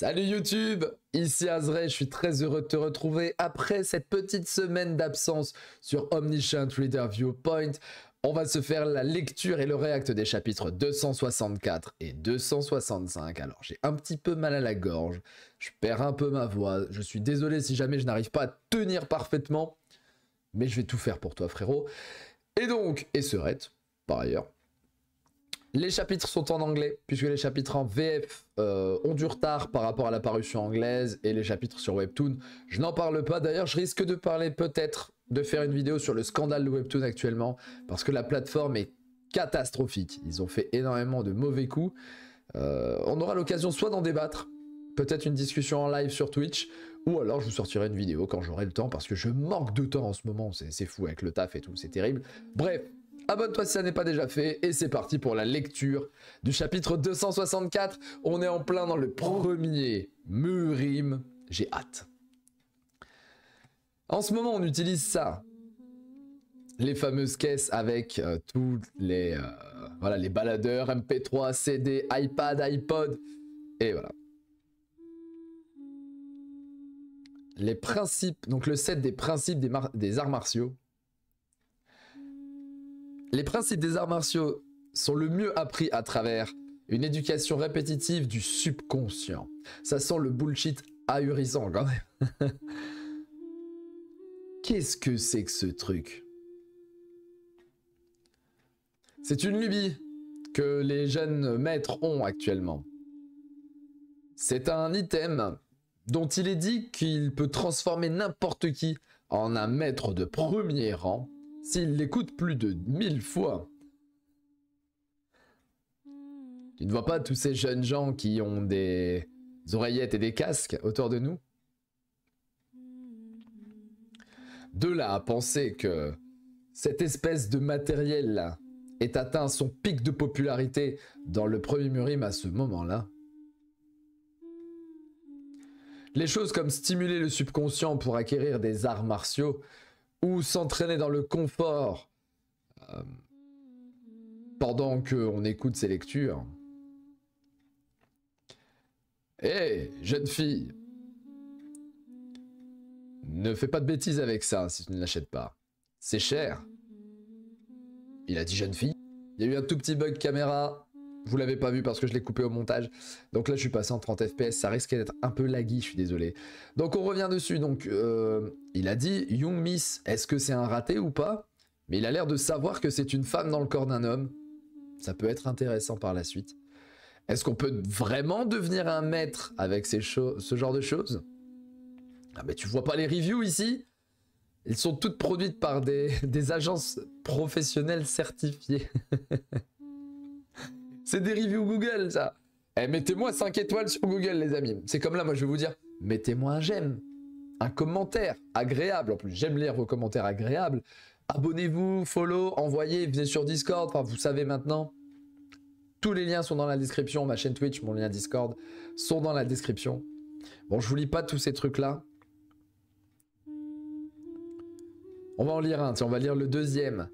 Salut YouTube, ici Azray, je suis très heureux de te retrouver après cette petite semaine d'absence sur Omniscient Reader Viewpoint. On va se faire la lecture et le react des chapitres 264 et 265. Alors j'ai un petit peu mal à la gorge, je perds un peu ma voix, je suis désolé si jamais je n'arrive pas à tenir parfaitement, mais je vais tout faire pour toi frérot. Et donc, et Serette, par ailleurs. Les chapitres sont en anglais, puisque les chapitres en VF ont du retard par rapport à la parution anglaise, et les chapitres sur Webtoon, je n'en parle pas. D'ailleurs, je risque de parler peut-être, de faire une vidéo sur le scandale de Webtoon actuellement, parce que la plateforme est catastrophique. Ils ont fait énormément de mauvais coups. On aura l'occasion soit d'en débattre, peut-être une discussion en live sur Twitch, ou alors je vous sortirai une vidéo quand j'aurai le temps, parce que je manque de temps en ce moment, c'est fou avec le taf et tout, c'est terrible. Bref. Abonne-toi si ça n'est pas déjà fait et c'est parti pour la lecture du chapitre 264. On est en plein dans le premier Murim. J'ai hâte. En ce moment, on utilise ça. Les fameuses caisses avec tous les, voilà, les baladeurs, MP3, CD, iPad, iPod. Et voilà. Les principes, donc le set des principes des arts martiaux. Les principes des arts martiaux sont le mieux appris à travers une éducation répétitive du subconscient. Ça sent le bullshit ahurissant quand même. Qu'est-ce que c'est que ce truc? C'est une lubie que les jeunes maîtres ont actuellement. C'est un item dont il est dit qu'il peut transformer n'importe qui en un maître de premier rang s'il l'écoute plus de 1000 fois. Tu ne vois pas tous ces jeunes gens qui ont des oreillettes et des casques autour de nous? De là à penser que cette espèce de matériel-là ait atteint son pic de popularité dans le premier Murim à ce moment-là. Les choses comme stimuler le subconscient pour acquérir des arts martiaux ou s'entraîner dans le confort pendant qu'on écoute ses lectures. Hé, jeune fille, ne fais pas de bêtises avec ça si tu ne l'achètes pas. C'est cher. Il a dit jeune fille. Il y a eu un tout petit bug caméra. Vous l'avez pas vu parce que je l'ai coupé au montage. Donc là, je suis passé en 30 FPS. Ça risque d'être un peu laggy, je suis désolé. Donc on revient dessus. Donc il a dit Young Miss, est-ce que c'est un raté ou pas? Mais il a l'air de savoir que c'est une femme dans le corps d'un homme. Ça peut être intéressant par la suite. Est-ce qu'on peut vraiment devenir un maître avec ce genre de choses? Ah mais tu vois pas les reviews ici? Ils sont toutes produites par des agences professionnelles certifiées. C'est des reviews Google, ça. Eh, mettez-moi 5 étoiles sur Google, les amis. C'est comme là, moi, je vais vous dire, mettez-moi un j'aime, un commentaire agréable. En plus, j'aime lire vos commentaires agréables. Abonnez-vous, follow, envoyez, venez sur Discord. Enfin, vous savez maintenant. Tous les liens sont dans la description. Ma chaîne Twitch, mon lien Discord sont dans la description. Bon, je vous lis pas tous ces trucs-là. On va en lire un. Tiens, on va lire le deuxième.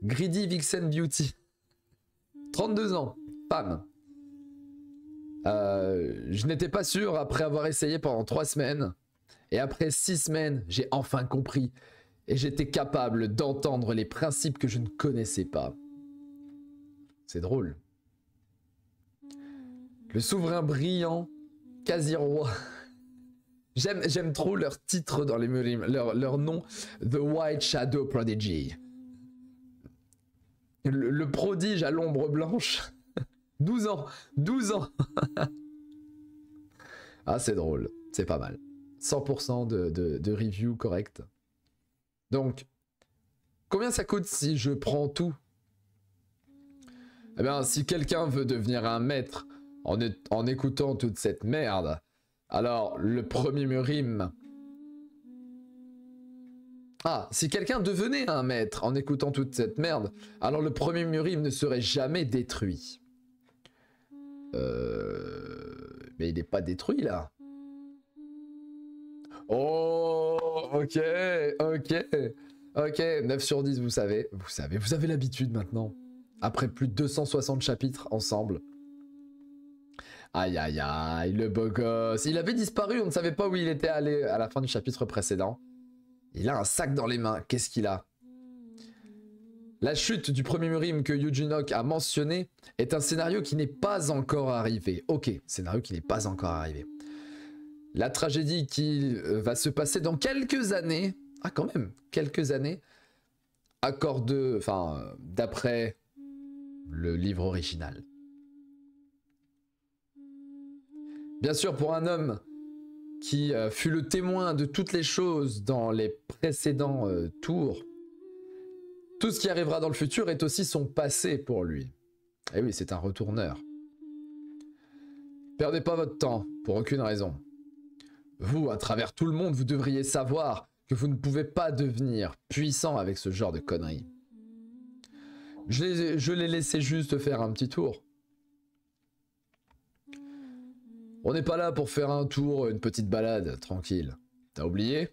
Greedy Vixen Beauty. 32 ans. Femme. Je n'étais pas sûr après avoir essayé pendant 3 semaines. Et après 6 semaines, j'ai enfin compris. Et j'étais capable d'entendre les principes que je ne connaissais pas. C'est drôle. Le souverain brillant, quasi-roi. J'aime trop leur titre dans les Murim, leur nom. The White Shadow Prodigy. Le prodige à l'ombre blanche. 12 ans. 12 ans. Ah, c'est drôle. C'est pas mal. 100% de review correct. Donc, combien ça coûte si je prends tout? Eh bien, si quelqu'un veut devenir un maître en écoutant toute cette merde, alors le premier Murim... Ah, si quelqu'un devenait un maître en écoutant toute cette merde, alors le premier Murim ne serait jamais détruit. Mais il n'est pas détruit là. Oh, ok, ok, ok, 9 sur 10, vous avez l'habitude maintenant. Après plus de 260 chapitres ensemble. Aïe aïe aïe, le beau gosse. Il avait disparu, on ne savait pas où il était allé à la fin du chapitre précédent. Il a un sac dans les mains, qu'est-ce qu'il a? La chute du premier Murim que Yujinok a mentionné est un scénario qui n'est pas encore arrivé. Ok, scénario qui n'est pas encore arrivé. La tragédie qui va se passer dans quelques années, ah quand même, quelques années, d'après le livre original. Bien sûr, pour un homme qui fut le témoin de toutes les choses dans les précédents tours, tout ce qui arrivera dans le futur est aussi son passé pour lui. Et oui, c'est un retourneur. Perdez pas votre temps, pour aucune raison. Vous, à travers tout le monde, vous devriez savoir que vous ne pouvez pas devenir puissant avec ce genre de conneries. Je l'ai laissé juste faire un petit tour. On n'est pas là pour faire un tour, une petite balade, tranquille. T'as oublié?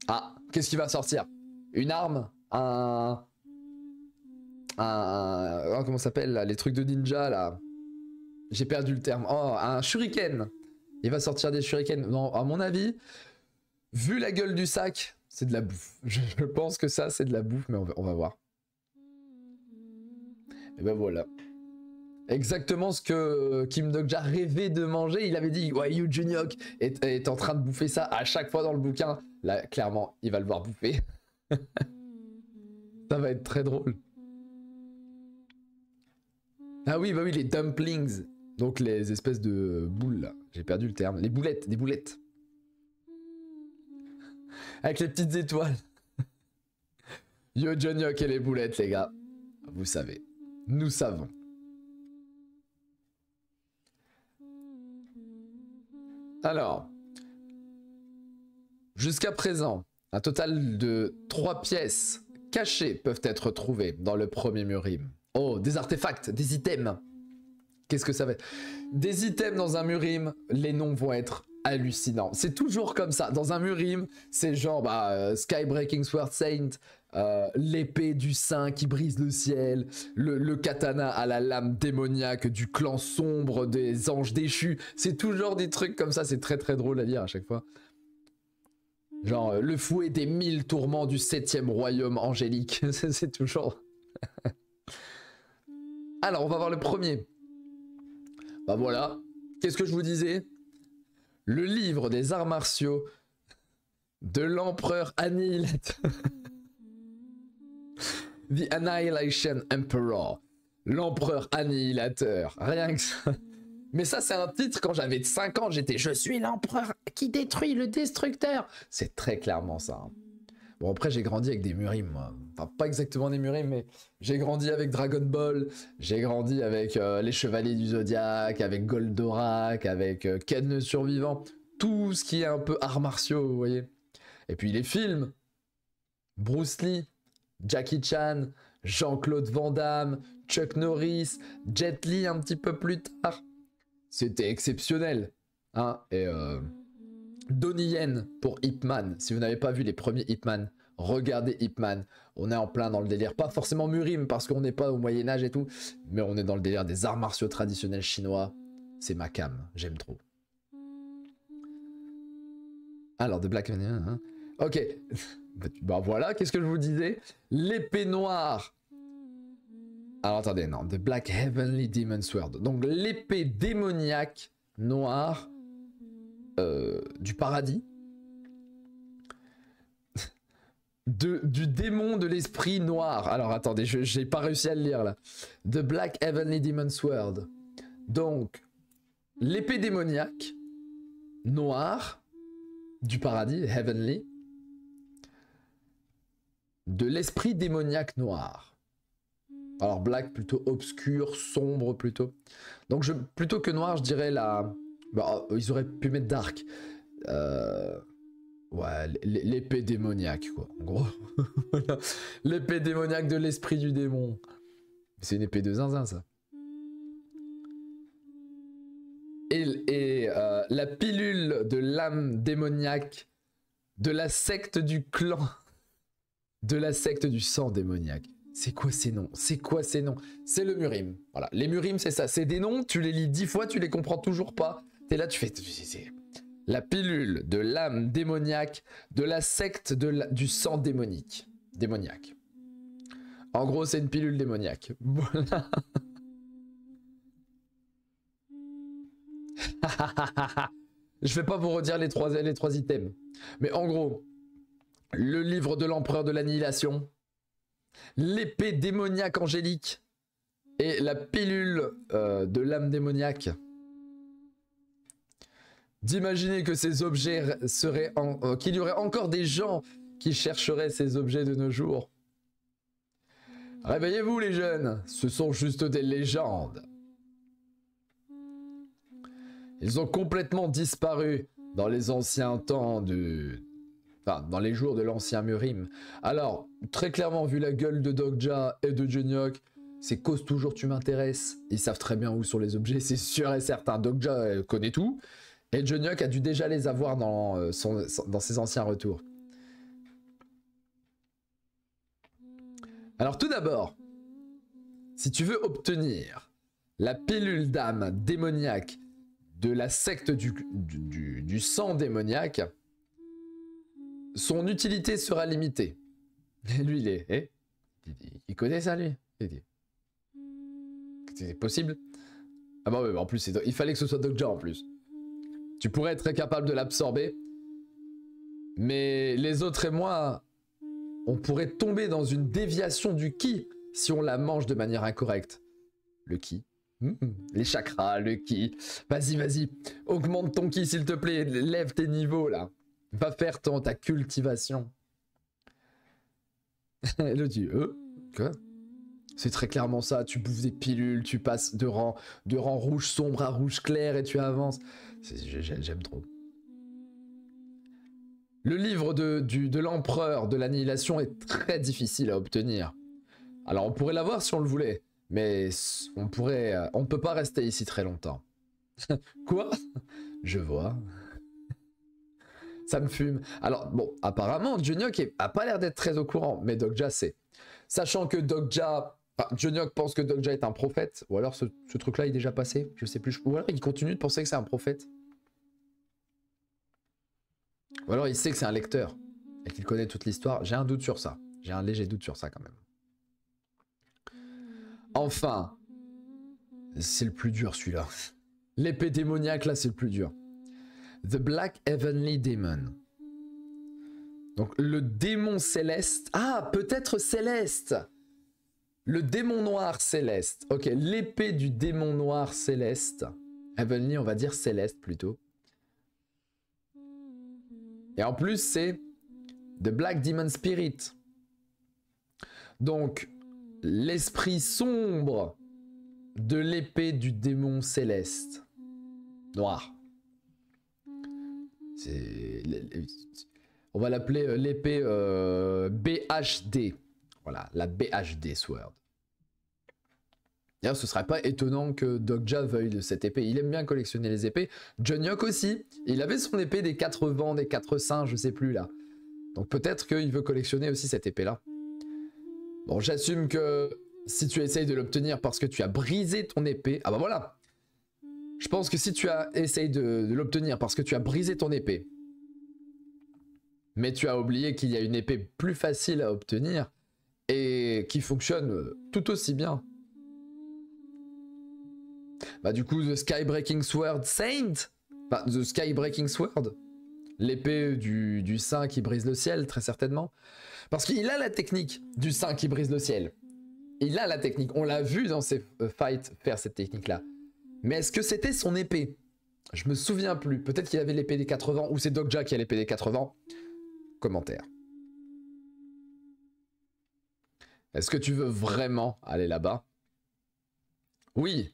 Ah, qu'est-ce qui va sortir? Une arme? Comment ça s'appelle là, les trucs de ninja là? J'ai perdu le terme. Oh, un shuriken. Il va sortir des shurikens. Non, à mon avis, vu la gueule du sac, c'est de la bouffe. Je pense que ça, c'est de la bouffe, mais on va voir. Et ben voilà. Exactement ce que Kim Dok-ja rêvait de manger. Il avait dit, ouais, Yu Jun-hyuk est en train de bouffer ça à chaque fois dans le bouquin. Là, clairement, il va le voir bouffer. Ça va être très drôle. Ah oui, bah oui, les dumplings. Donc les espèces de boules, là. J'ai perdu le terme. Les boulettes, des boulettes. Avec les petites étoiles. Yu Jun-hyuk et les boulettes, les gars. Vous savez. Nous savons. Alors, jusqu'à présent, un total de 3 pièces cachées peuvent être trouvées dans le premier Murim. Oh, des artefacts, des items. Qu'est-ce que ça va être? Des items dans un Murim, les noms vont être hallucinants. C'est toujours comme ça. Dans un Murim, c'est genre Skybreaking Sword Saint, l'épée du saint qui brise le ciel, le katana à la lame démoniaque du clan sombre des anges déchus. C'est toujours des trucs comme ça, c'est très très drôle à lire à chaque fois. Genre le fouet des 1000 tourments du 7e royaume angélique. C'est toujours... Alors on va voir le premier. Bah voilà, qu'est-ce que je vous disais? Le livre des arts martiaux de l'empereur Annihilateur. The Annihilation Emperor. L'empereur annihilateur. Rien que ça. Mais ça, c'est un titre, quand j'avais 5 ans, j'étais « Je suis l'empereur qui détruit le destructeur ». C'est très clairement ça. Hein. Bon, après, j'ai grandi avec des Murim, moi. Enfin, pas exactement des Murim, mais j'ai grandi avec Dragon Ball, j'ai grandi avec les Chevaliers du Zodiaque, avec Goldorak, avec Ken le Survivant. Tout ce qui est un peu arts martiaux, vous voyez. Et puis les films. Bruce Lee, Jackie Chan, Jean-Claude Van Damme, Chuck Norris, Jet Li un petit peu plus tard. C'était exceptionnel. Hein. Et Donnie Yen pour Ip Man. Si vous n'avez pas vu les premiers Ip Man, regardez Ip Man. On est en plein dans le délire. Pas forcément Murim parce qu'on n'est pas au Moyen-Âge et tout. Mais on est dans le délire des arts martiaux traditionnels chinois. C'est ma cam. J'aime trop. Alors, The Black... Hein. Ok. Bah voilà, qu'est-ce que je vous disais? L'épée noire. Alors attendez, non. The Black Heavenly Demon Sword. Donc l'épée démoniaque noire du paradis. Du démon de l'esprit noir. Alors attendez, j'ai pas réussi à le lire là. The Black Heavenly Demon Sword. Donc, l'épée démoniaque noire du paradis, Heavenly. De l'esprit démoniaque noir. Alors black plutôt obscur, sombre plutôt. Donc plutôt que noir, je dirais la... Bah, ils auraient pu mettre dark. Ouais, l'épée démoniaque quoi. En gros, l'épée démoniaque de l'esprit du démon. C'est une épée de zinzin ça. Et la pilule de l'âme démoniaque de la secte du clan. De la secte du sang démoniaque. C'est quoi ces noms? C'est quoi ces noms? C'est le Murim. Voilà, les Murim, c'est ça. C'est des noms, tu les lis 10 fois, tu les comprends toujours pas. T'es là, tu fais... La pilule de l'âme démoniaque de la secte du sang démoniaque. En gros, c'est une pilule démoniaque. Voilà. Je vais pas vous redire les trois items. Mais en gros, le livre de l'empereur de l'annihilation, l'épée démoniaque angélique et la pilule de l'âme démoniaque. D'imaginer que ces objets seraient... qu'il y aurait encore des gens qui chercheraient ces objets de nos jours. Réveillez-vous les jeunes, ce sont juste des légendes. Ils ont complètement disparu dans les anciens temps Enfin, dans les jours de l'ancien Murim. Alors, très clairement, vu la gueule de Dokja et de Juniok, c'est cause toujours tu m'intéresses. Ils savent très bien où sont les objets, c'est sûr et certain. Dokja connaît tout. Et Juniok a dû déjà les avoir dans ses anciens retours. Alors tout d'abord, si tu veux obtenir la pilule d'âme démoniaque de la secte du sang démoniaque, son utilité sera limitée. Et lui, il connaît ça, lui. C'est possible? Ah bah ouais, en plus, il fallait que ce soit Dokja en plus. Tu pourrais être capable de l'absorber, mais les autres et moi, on pourrait tomber dans une déviation du ki si on la mange de manière incorrecte. Le ki. Les chakras, le ki. Vas-y, augmente ton ki s'il te plaît, lève tes niveaux là. Va faire ta cultivation. Le dieu, quoi? C'est très clairement ça, tu bouffes des pilules, tu passes de rang rouge sombre à rouge clair et tu avances. J'aime trop. Le livre de l'empereur de l'annihilation est très difficile à obtenir. Alors on pourrait l'avoir si on le voulait, mais on ne peut pas rester ici très longtemps. Quoi? Je vois. Ça me fume. Alors bon, apparemment Juniok a pas l'air d'être très au courant, mais Dokja sait. Sachant que Dokja... Enfin, Juniok pense que Dokja est un prophète, ou alors ce truc-là est déjà passé, je sais plus. Ou alors il continue de penser que c'est un prophète. Ou alors il sait que c'est un lecteur, et qu'il connaît toute l'histoire. J'ai un doute sur ça. J'ai un léger doute sur ça quand même. Enfin, c'est le plus dur celui-là. L'épée démoniaque là, c'est le plus dur. The Black Heavenly Demon. Donc le démon céleste. Ah, peut-être céleste. Le démon noir céleste. Ok, l'épée du démon noir céleste. Heavenly, on va dire céleste plutôt. Et en plus, c'est The Black Demon Spirit. Donc, l'esprit sombre de l'épée du démon céleste. Noir. On va l'appeler l'épée BHD. Voilà, la BHD Sword. D'ailleurs, ce serait pas étonnant que Dokja veuille de cette épée. Il aime bien collectionner les épées. Juniok aussi. Il avait son épée des 4 vents, des 4 seins, je sais plus là. Donc peut-être qu'il veut collectionner aussi cette épée-là. Bon, j'assume que si tu essayes de l'obtenir parce que tu as brisé ton épée... Ah bah voilà. Je pense que si tu essayes de l'obtenir parce que tu as brisé ton épée, mais tu as oublié qu'il y a une épée plus facile à obtenir et qui fonctionne tout aussi bien. Bah du coup, The Skybreaking Sword Saint, enfin, The Skybreaking Sword, l'épée du saint qui brise le ciel, très certainement. Parce qu'il a la technique du saint qui brise le ciel. Il a la technique, on l'a vu dans ses fights faire cette technique-là. Mais est-ce que c'était son épée? Je me souviens plus. Peut-être qu'il avait l'épée des 4 vents, ou c'est Dokja qui a l'épée des 4 vents. Commentaire. Est-ce que tu veux vraiment aller là-bas? Oui.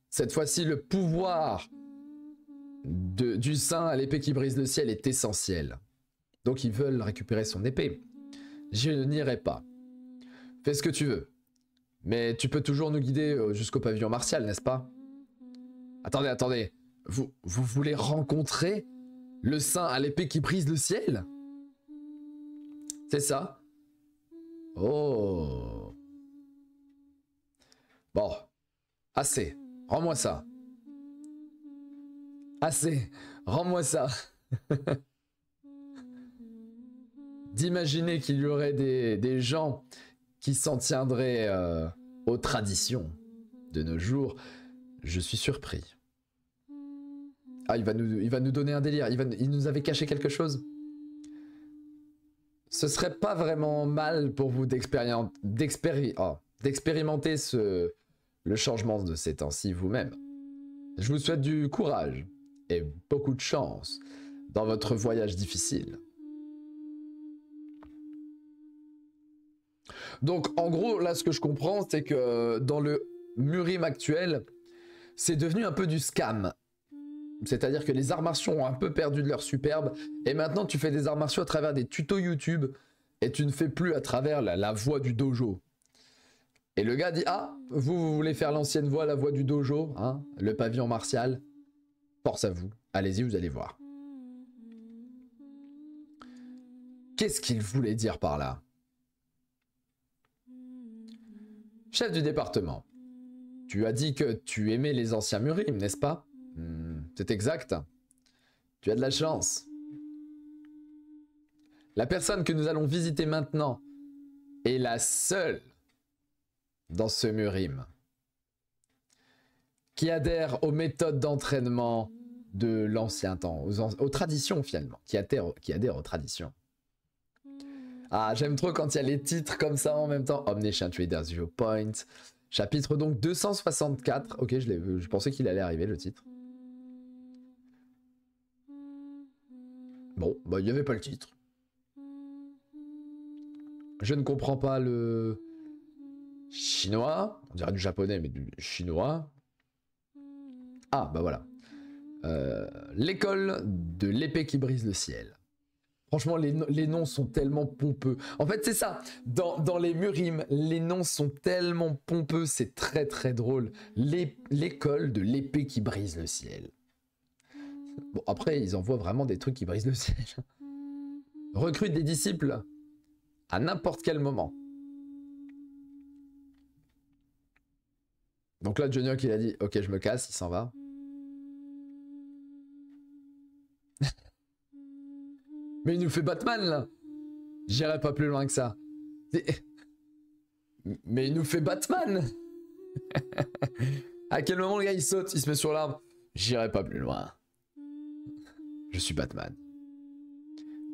Cette fois-ci, le pouvoir du saint à l'épée qui brise le ciel est essentiel. Donc ils veulent récupérer son épée. Je n'irai pas. Fais ce que tu veux. Mais tu peux toujours nous guider jusqu'au pavillon martial, n'est-ce pas? Attendez, attendez. Vous voulez rencontrer le saint à l'épée qui brise le ciel? C'est ça? Oh. Bon, assez. Rends-moi ça. Assez. Rends-moi ça. D'imaginer qu'il y aurait des gens qui s'en tiendraient aux traditions de nos jours, je suis surpris. Ah, il va nous donner un délire. Il nous avait caché quelque chose. Ce serait pas vraiment mal pour vous d'expérimenter le changement de ces temps-ci vous-même. Je vous souhaite du courage et beaucoup de chance dans votre voyage difficile. Donc en gros, là ce que je comprends, c'est que dans le Murim actuel, c'est devenu un peu du scam. C'est-à-dire que les arts martiaux ont un peu perdu de leur superbe, et maintenant tu fais des arts martiaux à travers des tutos YouTube, et tu ne fais plus à travers la voix du dojo. Et le gars dit, ah, vous voulez faire l'ancienne voix, la voix du dojo, hein, le pavillon martial, force à vous, allez-y, vous allez voir. Qu'est-ce qu'il voulait dire par là? Chef du département, tu as dit que tu aimais les anciens Murim, n'est-ce pas? C'est exact. Tu as de la chance. La personne que nous allons visiter maintenant est la seule dans ce Murim qui adhère aux méthodes d'entraînement de l'ancien temps, aux traditions finalement, qui adhère aux traditions. Ah, j'aime trop quand il y a les titres comme ça en même temps. Omniscient Reader's Viewpoint. Chapitre donc 264. Ok, je pensais qu'il allait arriver le titre. Bon, bah il n'y avait pas le titre. Je ne comprends pas le chinois. On dirait du japonais, mais du chinois. Ah, bah voilà. L'école de l'épée qui brise le ciel. Franchement, les noms sont tellement pompeux. En fait, c'est ça. Dans les Murim, les noms sont tellement pompeux, c'est très très drôle. L'école de l'épée qui brise le ciel. Bon, après, ils envoient vraiment des trucs qui brisent le ciel. Recrute des disciples à n'importe quel moment. Donc là, Johnny Hawk, il a dit, ok, je me casse, il s'en va. Mais il nous fait Batman, là. J'irai pas plus loin que ça. Mais il nous fait Batman. À quel moment le gars, il saute, il se met sur l'arbre. J'irai pas plus loin. Je suis Batman.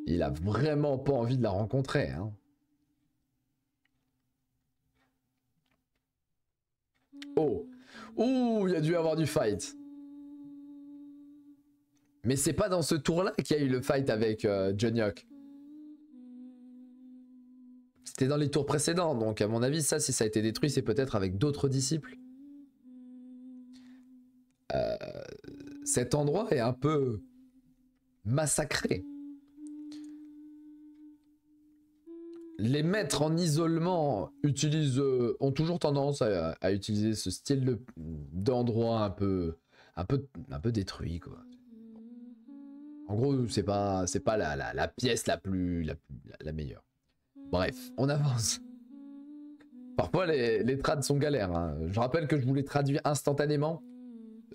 Il a vraiment pas envie de la rencontrer, hein. Oh. Ouh, il y a dû y avoir du fight. Mais c'est pas dans ce tour-là qu'il y a eu le fight avec Johnny Hawk. C'était dans les tours précédents, donc à mon avis, ça, si ça a été détruit, c'est peut-être avec d'autres disciples. Cet endroit est un peu massacré. Les maîtres en isolement ont toujours tendance à utiliser ce style d'endroit un peu détruit, quoi. En gros, c'est pas la pièce la meilleure. Bref, on avance. Parfois, les trades sont galères, hein. Je rappelle que je voulais traduire instantanément.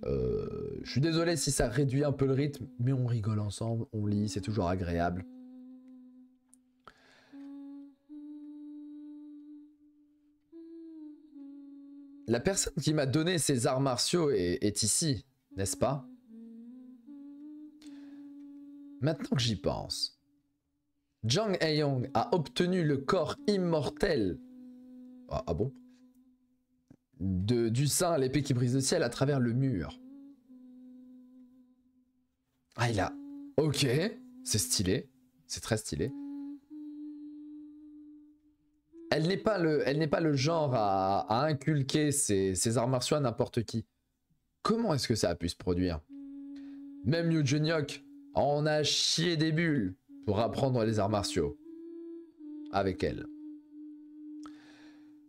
Je suis désolé si ça réduit un peu le rythme, mais on rigole ensemble, on lit, c'est toujours agréable. La personne qui m'a donné ces arts martiaux est ici, n'est-ce pas? Maintenant que j'y pense, Jang Hae-young a obtenu le corps immortel. Ah bon? Du saint à l'épée qui brise le ciel à travers le mur. Ah, il a... Ok, c'est stylé. C'est très stylé. Elle n'est pas le genre à inculquer ses arts martiaux à n'importe qui. Comment est-ce que ça a pu se produire? Même Yu Johnny Hawk en a chié des bulles pour apprendre les arts martiaux. Avec elle.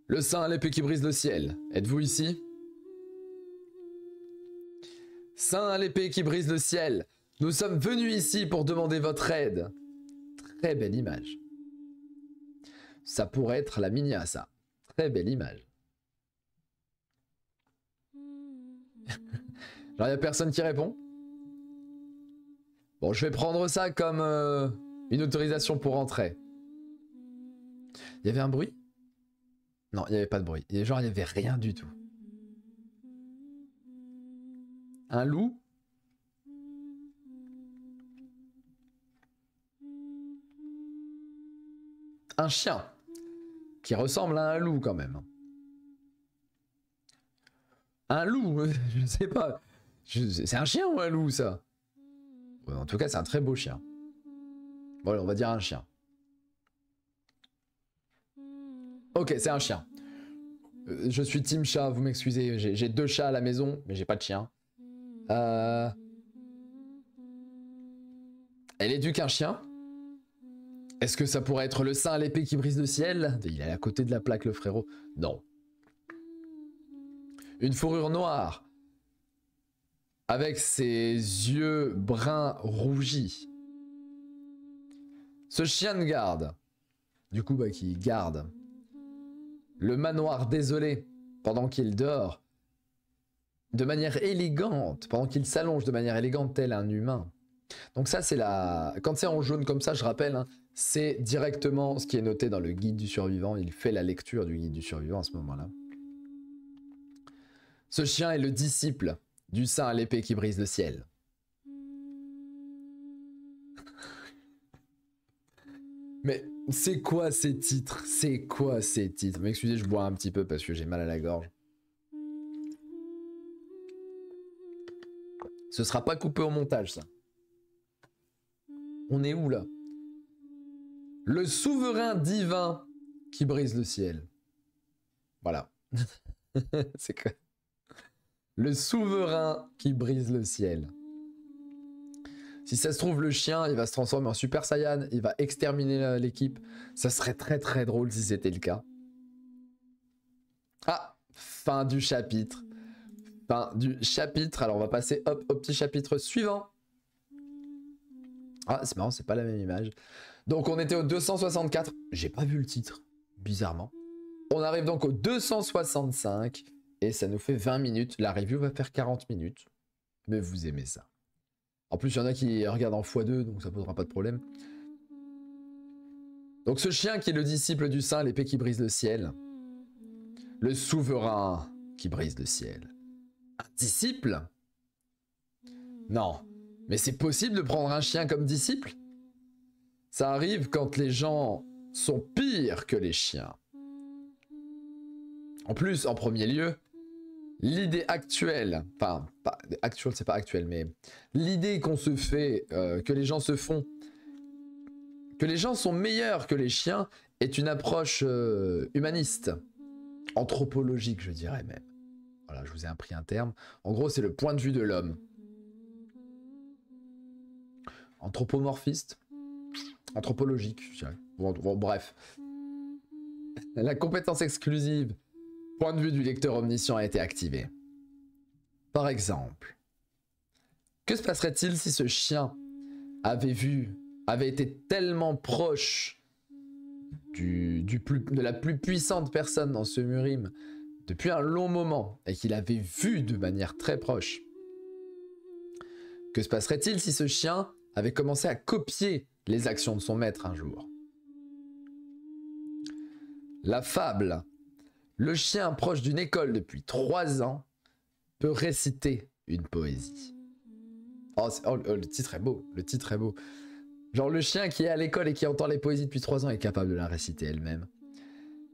Le saint à l'épée qui brise le ciel. Êtes-vous ici? Saint à l'épée qui brise le ciel. Nous sommes venus ici pour demander votre aide. Très belle image. Ça pourrait être la Minya, ça. Très belle image. Alors, il n'y a personne qui répond. Bon, je vais prendre ça comme une autorisation pour entrer. Il y avait un bruit? Non, il n'y avait pas de bruit. Genre, il n'y avait rien du tout. Un loup? Un chien. Qui ressemble à un loup quand même. Un loup? Je sais pas. C'est un chien ou un loup ça? Ouais, en tout cas, c'est un très beau chien. Bon, on va dire un chien. Ok, c'est un chien. Je suis team chat, vous m'excusez. J'ai 2 chats à la maison, mais j'ai pas de chien. Elle éduque un chien. Est-ce que ça pourrait être le saint à l'épée qui brise le ciel? Il est à côté de la plaque, le frérot. Non. Une fourrure noire. Avec ses yeux bruns rougis. Ce chien de garde. Du coup, qui garde le manoir désolé pendant qu'il dort. De manière élégante. Pendant qu'il s'allonge de manière élégante tel un humain. Donc ça, c'est la... Quand c'est en jaune comme ça, je rappelle, hein, c'est directement ce qui est noté dans le guide du survivant. Il fait la lecture du guide du survivant à ce moment-là. Ce chien est le disciple du saint à l'épée qui brise le ciel. Mais c'est quoi ces titres? C'est quoi ces titres? M'excusez, je bois un petit peu parce que j'ai mal à la gorge. Ce sera pas coupé au montage, ça. On est où, là? Le souverain divin qui brise le ciel. Voilà. C'est quoi? Le souverain qui brise le ciel. Si ça se trouve, le chien, il va se transformer en Super Saiyan, il va exterminer l'équipe. Ça serait très très drôle si c'était le cas. Ah, fin du chapitre. Fin du chapitre. Alors on va passer hop, au petit chapitre suivant. Ah, c'est marrant, c'est pas la même image. Donc on était au 264. J'ai pas vu le titre, bizarrement. On arrive donc au 265. Et ça nous fait 20 minutes. La review va faire 40 minutes. Mais vous aimez ça. En plus, il y en a qui regardent en x2, donc ça posera pas de problème. Donc ce chien qui est le disciple du saint, l'épée qui brise le ciel. Le souverain qui brise le ciel. Un disciple? Non. Mais c'est possible de prendre un chien comme disciple? Ça arrive quand les gens sont pires que les chiens. En plus, en premier lieu, l'idée actuelle, enfin, actuelle, c'est pas actuel, mais l'idée qu'on se fait, que les gens se font, que les gens sont meilleurs que les chiens, est une approche humaniste, anthropologique, je dirais même. Voilà, je vous ai appris un terme. En gros, c'est le point de vue de l'homme. Anthropomorphiste, anthropologique, je dirais. Bon, bref. La compétence exclusive, point de vue du lecteur omniscient, a été activée. Par exemple, que se passerait-il si ce chien avait été tellement proche de la plus puissante personne dans ce Murim depuis un long moment et qu'il avait vu de manière très proche? Que se passerait-il si ce chien avait commencé à copier les actions de son maître un jour? La fable. Le chien proche d'une école depuis 3 ans peut réciter une poésie. Oh, le titre est beau, le titre est beau. Genre le chien qui est à l'école et qui entend les poésies depuis 3 ans est capable de la réciter elle-même.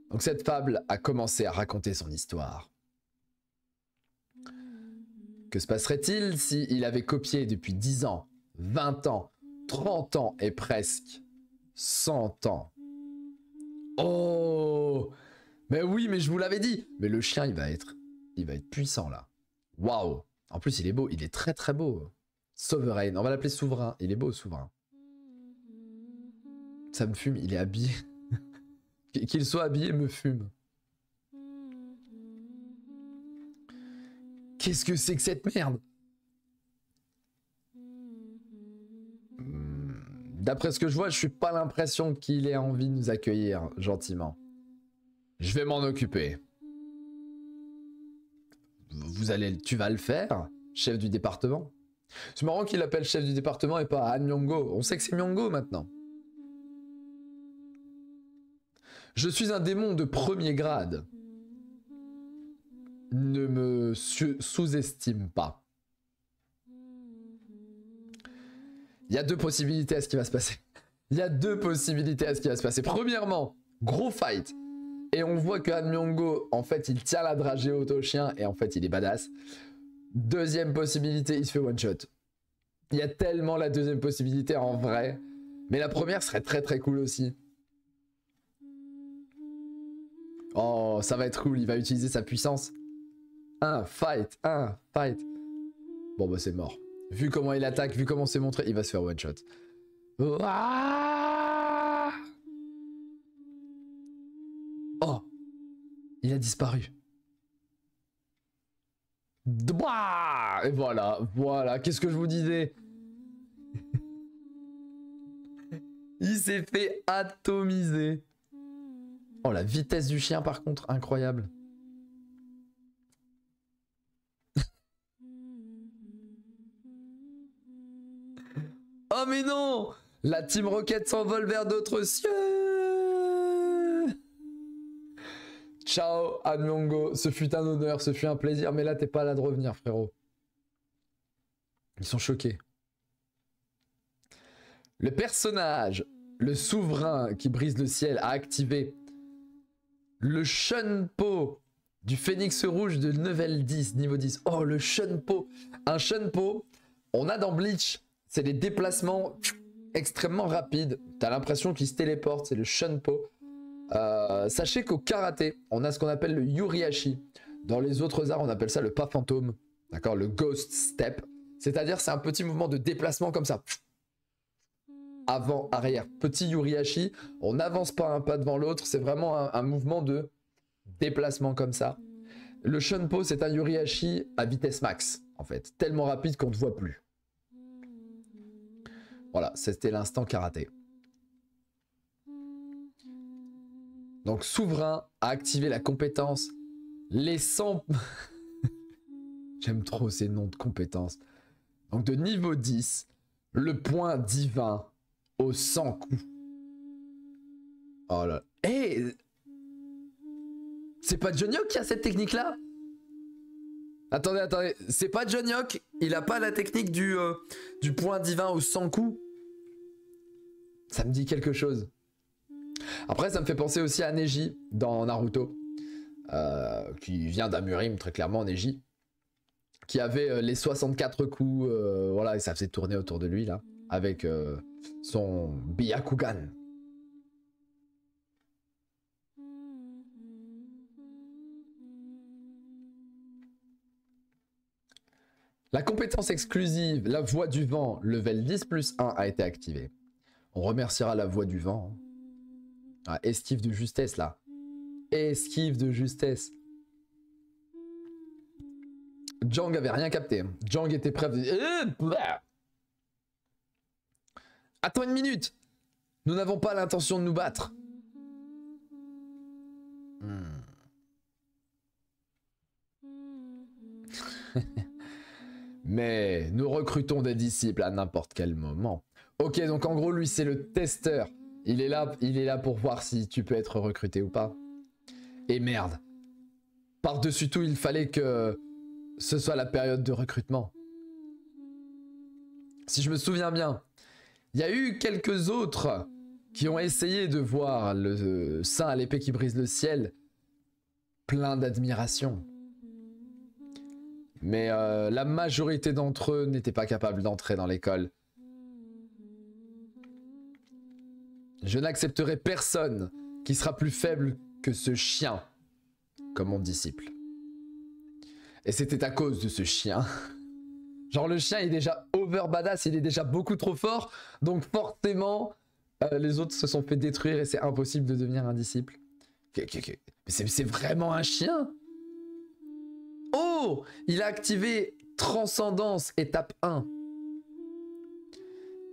Donc cette fable a commencé à raconter son histoire. Que se passerait-il s'il avait copié depuis 10 ans, 20 ans, 30 ans et presque 100 ans? Oh! Mais oui, mais je vous l'avais dit. Mais le chien, il va être puissant là. Waouh! En plus, il est beau, il est très très beau. Sovereign, on va l'appeler souverain. Il est beau, souverain. Ça me fume, il est habillé. Qu'il soit habillé me fume. Qu'est-ce que c'est que cette merde? D'après ce que je vois, je suis pas l'impression qu'il ait envie de nous accueillir gentiment. Je vais m'en occuper. Tu vas le faire? chef du département. C'est marrant qu'il l'appelle chef du département et pas Han Myung-go. On sait que c'est Myung-go maintenant. Je suis un démon de premier grade. Ne me sous-estime pas. Il y a deux possibilités à ce qui va se passer. Il y a deux possibilités à ce qui va se passer. Premièrement, gros fight. Et on voit que Han Myung-go, en fait, il tient la dragée haute au chien et en fait, il est badass. Deuxième possibilité, il se fait one shot. Il y a tellement la deuxième possibilité en vrai. Mais la première serait très très cool aussi. Oh, ça va être cool, il va utiliser sa puissance. Un fight. Bon bah c'est mort. Vu comment il attaque, vu comment c'est montré, il va se faire one shot. Oh, il a disparu. Et voilà, qu'est-ce que je vous disais? Il s'est fait atomiser. Oh, la vitesse du chien par contre, incroyable. Oh mais non! La Team Rocket s'envole vers d'autres cieux. Ciao, Han Myung-go. Ce fut un honneur, ce fut un plaisir. Mais là, t'es pas là de revenir, frérot. Ils sont choqués. Le personnage, le souverain qui brise le ciel, a activé le Shunpo du Phénix Rouge de level 10, niveau 10. Oh, le Shunpo. Un Shunpo, on a dans Bleach, c'est des déplacements extrêmement rapides. T'as l'impression qu'il se téléporte, c'est le Shunpo. Sachez qu'au karaté, on a ce qu'on appelle le Yuriashi. Dans les autres arts, on appelle ça le pas fantôme. D'accord, le Ghost Step. C'est-à-dire, c'est un petit mouvement de déplacement comme ça. Avant, arrière, petit Yuriashi. On n'avance pas un pas devant l'autre. C'est vraiment un mouvement de déplacement comme ça. Le Shunpo, c'est un Yuriashi à vitesse max, en fait. Tellement rapide qu'on ne te voit plus. Voilà, c'était l'instant karaté. Donc, souverain a activé la compétence. Les 100... J'aime trop ces noms de compétences. Donc, de niveau 10, le point divin aux 100 coups. Oh là. Hey, c'est pas Jonyok qui a cette technique-là? Attendez. C'est pas Jonyok? Il a pas la technique du point divin aux 100 coups? Ça me dit quelque chose. Après, ça me fait penser aussi à Neji dans Naruto. Qui vient d'Amurim, très clairement, Neji. Qui avait les 64 coups. Voilà, et ça faisait tourner autour de lui, là. Avec son Byakugan. La compétence exclusive, la voix du vent, level 10+1 a été activée. On remerciera la voix du vent. Ah, esquive de justesse, là. Esquive de justesse. Jang avait rien capté. Jang était prêt à... Attends une minute. Nous n'avons pas l'intention de nous battre. Mais nous recrutons des disciples à n'importe quel moment. Ok, donc en gros, lui, c'est le testeur. Il est là pour voir si tu peux être recruté ou pas. Et merde. Par-dessus tout, il fallait que ce soit la période de recrutement. Si je me souviens bien, il y a eu quelques autres qui ont essayé de voir le saint à l'épée qui brise le ciel plein d'admiration. Mais la majorité d'entre eux n'étaient pas capables d'entrer dans l'école. Je n'accepterai personne qui sera plus faible que ce chien comme mon disciple. Et c'était à cause de ce chien. Genre le chien est déjà over badass, il est déjà beaucoup trop fort. Donc forcément, les autres se sont fait détruire et c'est impossible de devenir un disciple. Mais c'est vraiment un chien? Oh! Il a activé Transcendance, étape 1.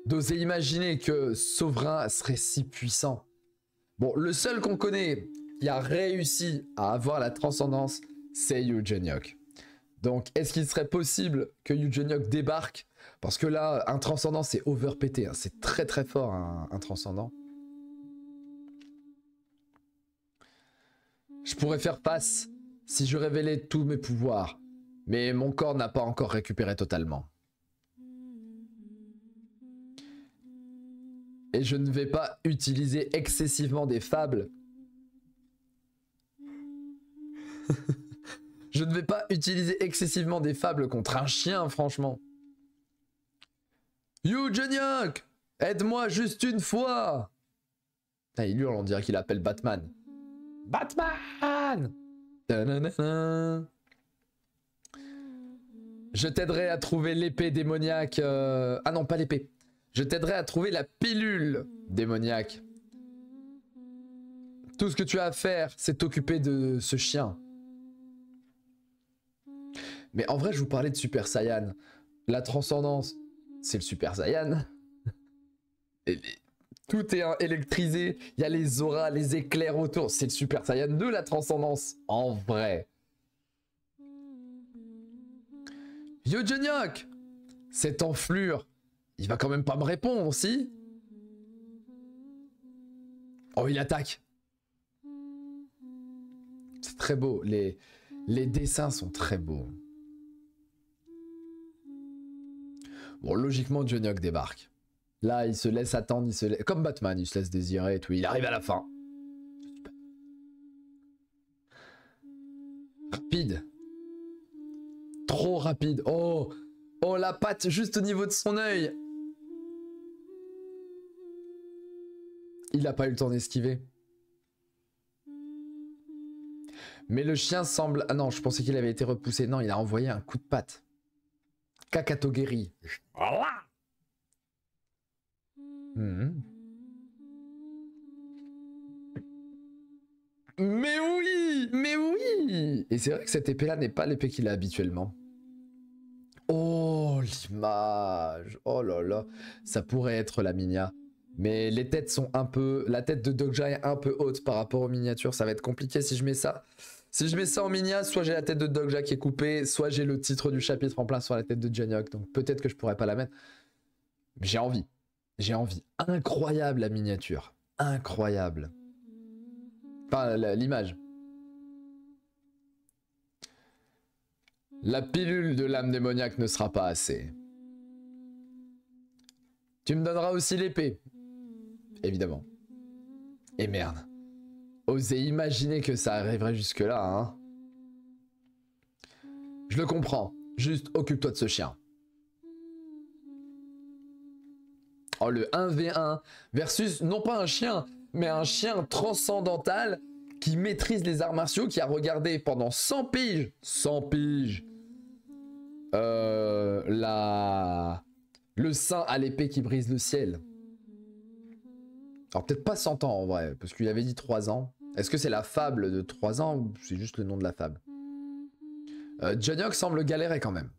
D'oser imaginer que Souverain serait si puissant. Bon, le seul qu'on connaît qui a réussi à avoir la Transcendance, c'est Yu Jonyok. Donc, est-ce qu'il serait possible que Eugenioc débarque? Parce que là, un transcendant, c'est overpété. Hein. C'est très très fort, un transcendant. Je pourrais faire face si je révélais tous mes pouvoirs. Mais mon corps n'a pas encore récupéré totalement. Et je ne vais pas utiliser excessivement des fables. Je ne vais pas utiliser excessivement des fables contre un chien, franchement. Eugenioc, aide-moi juste une fois. Ah, il hurle, on dirait qu'il appelle Batman. Batman! Ta-na-na-na. Je t'aiderai à trouver l'épée démoniaque. Ah non, pas l'épée. Je t'aiderai à trouver la pilule démoniaque. Tout ce que tu as à faire, c'est t'occuper de ce chien. Mais en vrai, je vous parlais de Super Saiyan. La transcendance, c'est le Super Saiyan. Tout est électrisé. Il y a les auras, les éclairs autour. C'est le Super Saiyan 2, la transcendance. En vrai. Eugenioc, cette enflure, il va quand même pas me répondre, si? Oh, il attaque. C'est très beau. Les dessins sont très beaux. Bon, logiquement, Eugenioc débarque. Là, il se laisse attendre, comme Batman, il se laisse désirer et tout. Il arrive à la fin. Rapide. Trop rapide. Oh, oh, la patte juste au niveau de son œil. Il n'a pas eu le temps d'esquiver. Mais le chien semble... Ah non, je pensais qu'il avait été repoussé. Non, il a envoyé un coup de patte. Kakatogeri. Mais oui! Mais oui! Et c'est vrai que cette épée-là n'est pas l'épée qu'il a habituellement. Oh, l'image! Oh là là! Ça pourrait être la Minia. Mais les têtes sont un peu... La tête de Dokja est un peu haute par rapport aux miniatures. Ça va être compliqué si je mets ça. Si je mets ça en Minia, soit j'ai la tête de Dokja qui est coupée, soit j'ai le titre du chapitre en plein sur la tête de Eugenioc. Donc peut-être que je pourrais pas la mettre. J'ai envie. J'ai envie. Incroyable la miniature. Incroyable. Enfin, l'image. La pilule de l'âme démoniaque ne sera pas assez. Tu me donneras aussi l'épée. Évidemment. Et merde. Osez imaginer que ça arriverait jusque-là, hein. Je le comprends. Juste occupe-toi de ce chien. Oh, le 1v1 versus, non pas un chien, mais un chien transcendantal qui maîtrise les arts martiaux, qui a regardé pendant 100 piges, 100 piges, le saint à l'épée qui brise le ciel. Alors peut-être pas 100 ans en vrai, parce qu'il avait dit 3 ans. Est-ce que c'est la fable de 3 ans ou c'est juste le nom de la fable? Eugenioc semble galérer quand même.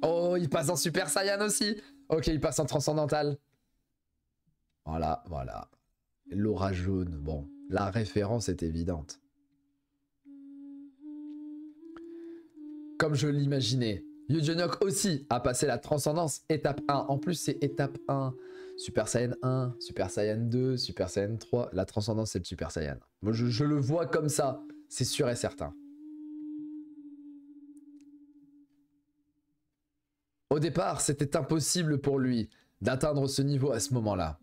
Oh, il passe en Super Saiyan aussi. Ok, il passe en transcendantal. Voilà, voilà. L'aura jaune, bon, la référence est évidente. Comme je l'imaginais, Eugenioc aussi a passé la transcendance étape 1. En plus, c'est étape 1. Super Saiyan 1, Super Saiyan 2, Super Saiyan 3. La transcendance, c'est le Super Saiyan. Moi, je le vois comme ça, c'est sûr et certain. Au départ, c'était impossible pour lui d'atteindre ce niveau à ce moment-là.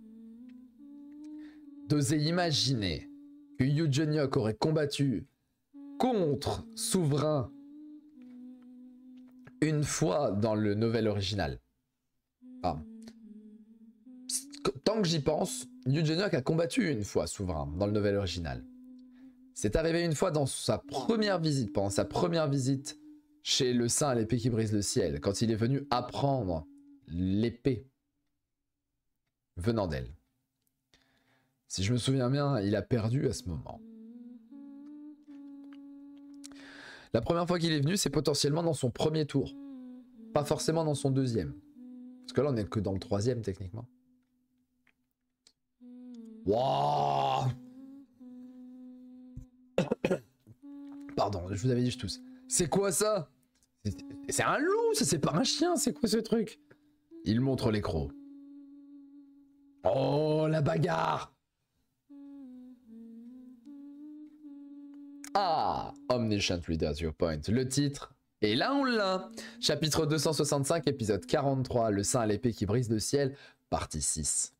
D'oser imaginer que Eugenioc aurait combattu contre Souverain une fois dans le novel original. Ah. Tant que j'y pense, Eugenioc a combattu une fois Souverain dans le novel original. C'est arrivé une fois dans sa première visite, pendant sa première visite chez le saint à l'épée qui brise le ciel, quand il est venu apprendre l'épée venant d'elle. Si je me souviens bien, il a perdu à ce moment. La première fois qu'il est venu, c'est potentiellement dans son premier tour. Pas forcément dans son deuxième. Parce que là, on n'est que dans le troisième, techniquement. Wouah! Pardon, je vous avais dit je tousse. C'est quoi ça? C'est un loup, c'est pas un chien, c'est quoi ce truc? Il montre les crocs. Oh, la bagarre! Ah, Omniscient Readers Your Point, le titre. Et là, on l'a. Chapitre 265, épisode 43, le saint à l'épée qui brise le ciel, partie 6.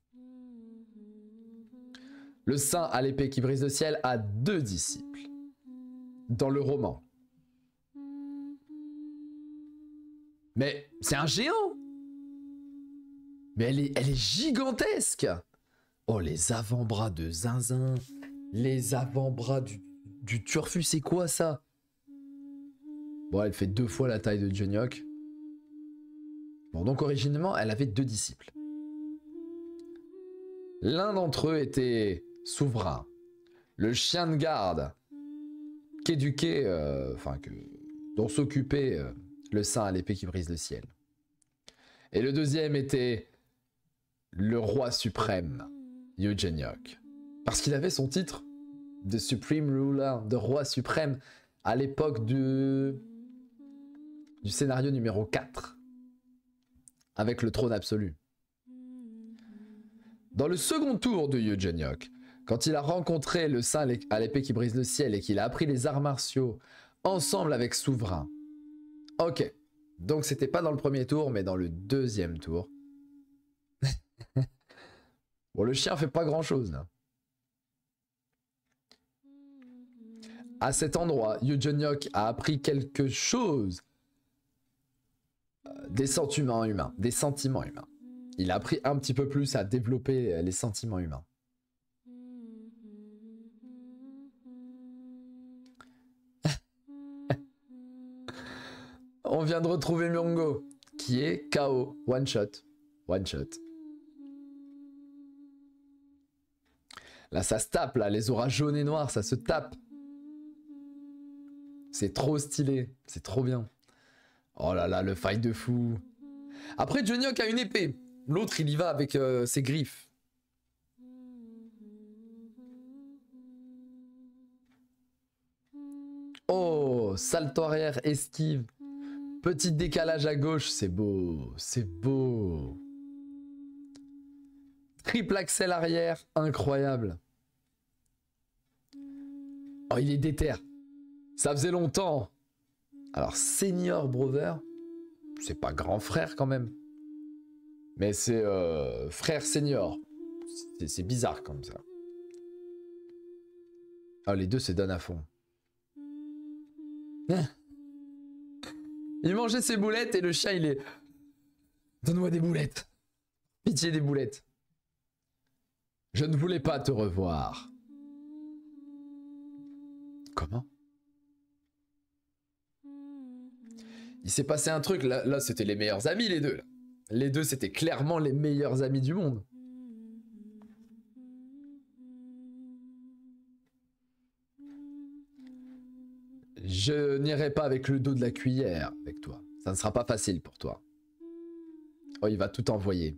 Le saint à l'épée qui brise le ciel a 2 disciples. Dans le roman. Mais c'est un géant! Mais elle est gigantesque! Oh, les avant-bras de Zinzin. Les avant-bras du turfu, c'est quoi ça? Bon, elle fait 2 fois la taille de Genyok. Bon, donc originellement, elle avait 2 disciples. L'un d'entre eux était Souverain, le chien de garde qu'éduquait, dont s'occupait le saint à l'épée qui brise le ciel. Et le deuxième était le roi suprême, Yu Genyok. Parce qu'il avait son titre de Supreme Ruler, de roi suprême, à l'époque du scénario numéro 4, avec le trône absolu. Dans le second tour de Yu Genyok, quand il a rencontré le saint à l'épée qui brise le ciel et qu'il a appris les arts martiaux ensemble avec Souverain. Ok, donc c'était pas dans le premier tour, mais dans le deuxième tour. Bon, le chien fait pas grand chose là. À cet endroit, Yu Genyok a appris quelque chose des sentiments humains, Il a appris un petit peu plus à développer les sentiments humains. On vient de retrouver Myongo, qui est KO, one shot. Là, ça se tape, là, les auras jaunes et noires, ça se tape. C'est trop stylé, c'est trop bien. Oh là là, le fight de fou. Après, Genyok a une épée. L'autre, il y va avec ses griffes. Oh, salto arrière, esquive. Petit décalage à gauche, c'est beau, c'est beau. Triple axel arrière, incroyable. Oh, il est déter. Ça faisait longtemps. Alors, Senior Brother, c'est pas grand frère quand même. Mais c'est frère senior. C'est bizarre comme ça. Ah, les deux se donnent à fond. Il mangeait ses boulettes et le chien, il est... Donne-moi des boulettes. Pitié des boulettes. Je ne voulais pas te revoir. Comment? Il s'est passé un truc. Là c'était les meilleurs amis, les deux. Là. Les deux, c'était clairement les meilleurs amis du monde. Je n'irai pas avec le dos de la cuillère avec toi. Ça ne sera pas facile pour toi. Oh, il va tout envoyer.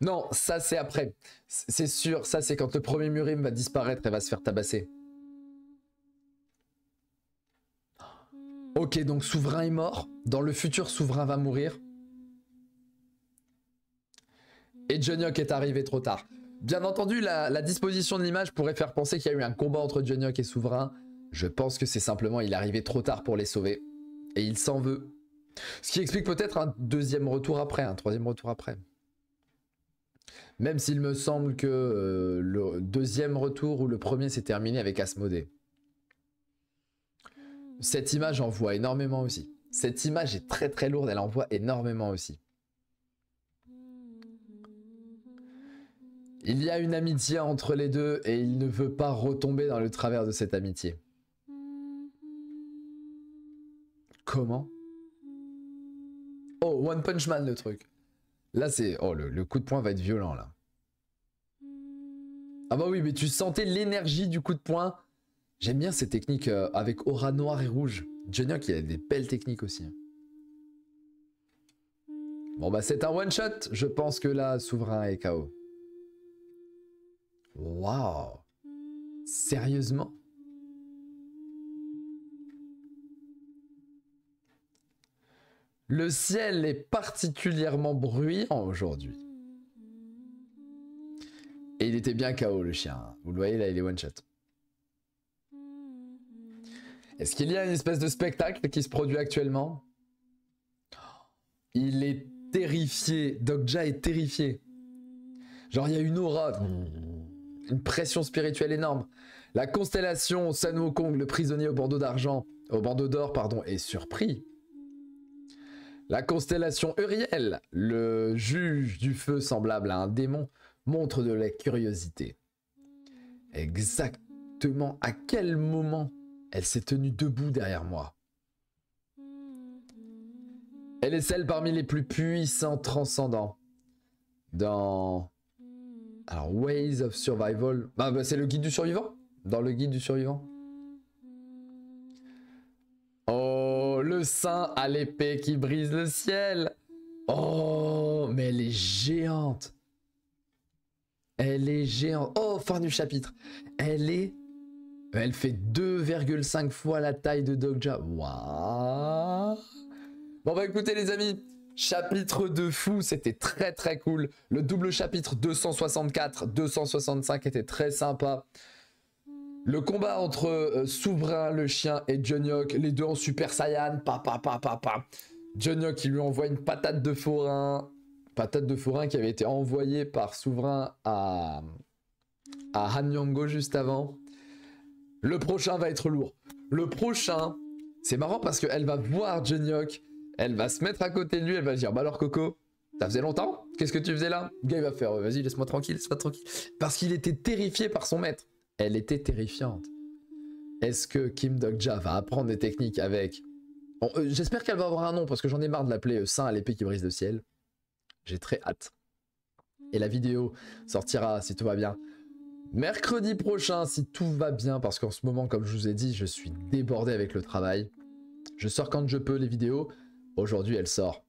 Non, ça c'est après. C'est sûr, ça c'est quand le premier Murim va disparaître et va se faire tabasser. Ok, donc Souverain est mort. Dans le futur, Souverain va mourir. Et Genyok est arrivé trop tard. Bien entendu, la disposition de l'image pourrait faire penser qu'il y a eu un combat entre Genyok et Souverain. Je pense que c'est simplement il est arrivé trop tard pour les sauver. Et il s'en veut. Ce qui explique peut-être un deuxième retour après, un troisième retour après. Même s'il me semble que le deuxième retour ou le premier s'est terminé avec Asmodée. Cette image envoie énormément aussi. Cette image est très très lourde, elle envoie énormément aussi. Il y a une amitié entre les deux et il ne veut pas retomber dans le travers de cette amitié. Comment? Oh, One Punch Man le truc. Là c'est... Oh, le coup de poing va être violent là. Ah bah oui, mais tu sentais l'énergie du coup de poing. J'aime bien ces techniques avec aura noire et rouge. Genyok, il a des belles techniques aussi. Bon bah c'est un one shot. Je pense que là, Souverain est KO. Waouh. Sérieusement? Le ciel est particulièrement bruyant aujourd'hui. Et il était bien KO le chien. Vous le voyez là, il est one shot. Est-ce qu'il y a une espèce de spectacle qui se produit actuellement? Il est terrifié. Dogja est terrifié. Genre il y a une aura, une pression spirituelle énorme. La constellation Sun Wukong, le prisonnier au bandeau d'or, pardon, est surpris. La constellation Uriel, le juge du feu semblable à un démon, montre de la curiosité. Exactement à quel moment elle s'est tenue debout derrière moi? Elle est celle parmi les plus puissants transcendants. Dans... Alors, Ways of Survival... Bah, c'est le guide du survivant. Dans le guide du survivant. Oh, le saint à l'épée qui brise le ciel. Oh, mais elle est géante. Elle est géante. Oh, fin du chapitre. Elle fait 2,5 fois la taille de Dogja. Waouh. Bon bah écoutez les amis, chapitre de fou, c'était très très cool. Le double chapitre 264, 265 était très sympa. Le combat entre Souverain, le chien, et Jonyok, les deux en Super Saiyan, Jonyok qui lui envoie une patate de forain qui avait été envoyée par Souverain à Han Yango juste avant. Le prochain va être lourd. Le prochain, c'est marrant parce qu'elle va voir Jonyok, elle va se mettre à côté de lui, elle va dire bah alors Coco, ça faisait longtemps? Qu'est-ce que tu faisais là? Le gars il va faire vas-y laisse-moi tranquille, parce qu'il était terrifié par son maître. Elle était terrifiante. Est-ce que Kim Dogja va apprendre des techniques avec... Bon, j'espère qu'elle va avoir un nom parce que j'en ai marre de l'appeler Saint à l'épée qui brise le ciel. J'ai très hâte. Et la vidéo sortira si tout va bien mercredi prochain si tout va bien, parce qu'en ce moment comme je vous ai dit je suis débordé avec le travail. Je sors quand je peux les vidéos. Aujourd'hui elle sort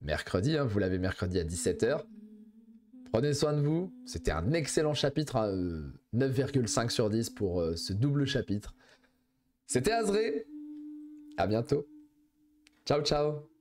mercredi, hein, vous l'avez mercredi à 17 h. Prenez soin de vous, c'était un excellent chapitre, 9,5 sur 10 pour ce double chapitre. C'était Azré, à bientôt, ciao ciao.